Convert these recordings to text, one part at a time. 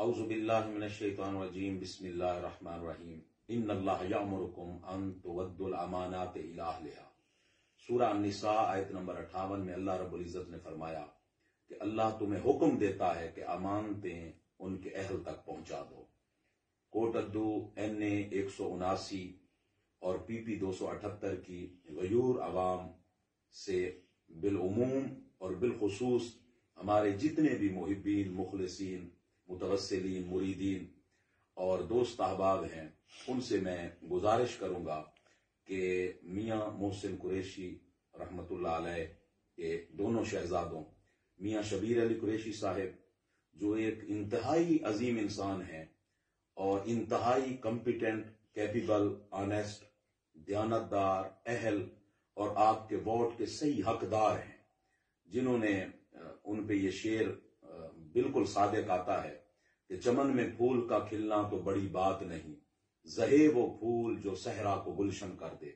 اعوذ باللہ من الشیطان الرجیم بسم اللہ الرحمن الرحیم ان اللہ یأمرکم ان تؤدوا الامانات الی اہلہا۔ سورہ النساء آیت نمبر 58 میں اللہ رب العزت نے فرمایا کہ اللہ تمہیں حکم دیتا ہے کہ امانتیں ان کے اہل تک پہنچا دو۔ کوٹ ادو NA 179 اور PP 278 کی غیور عوام سے بالعموم اور بالخصوص ہمارے جتنے بھی محبین، مخلصین، متوسلین، مریدین اور دوست احباب ہیں، ان سے میں گزارش کروں گا کہ میاں محسن قریشی رحمت اللہ علیہ کے دونوں شہزادوں میاں شبیر علی قریشی صاحب، جو ایک انتہائی عظیم انسان ہیں اور انتہائی کمپیٹنٹ، کیپیبل، آنیسٹ، دیانتدار، اہل اور آپ کے ووٹ کے صحیح حقدار ہیں، جنہوں نے ان پہ یہ شعر بالکل صادق آتا ہے کہ چمن میں پھول کا کھلنا تو بڑی بات نہیں، زہے وہ پھول جو صحرا کو گلشن کر دے۔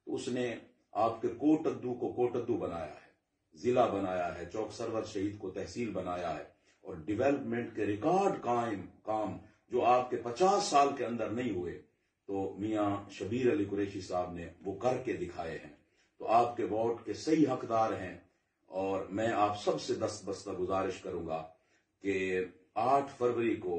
تو اس نے آپ کے کوٹ ادو کو کوٹ ادو بنایا ہے، ضلع بنایا ہے، چوک سرور شہید کو تحصیل بنایا ہے، اور ڈیولپمنٹ کے ریکارڈ کام جو آپ کے 50 سال کے اندر نہیں ہوئے، تو میاں شبیر علی قریشی صاحب نے وہ کر کے دکھائے ہیں۔ تو آپ کے ووٹ کے صحیح حقدار ہیں، اور میں آپ سب سے دستبستہ گزارش کروں گا کہ 8 فروری کو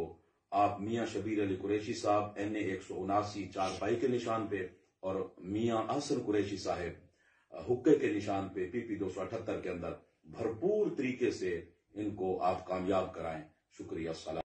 آپ میاں شبیر علی قریشی صاحب NA 179 چارپائی کے نشان پہ اور میاں احسن قریشی صاحب حقے کے نشان پہ PP 278 کے اندر بھرپور طریقے سے ان کو آپ کامیاب کرائیں۔ شکریہ، السلام۔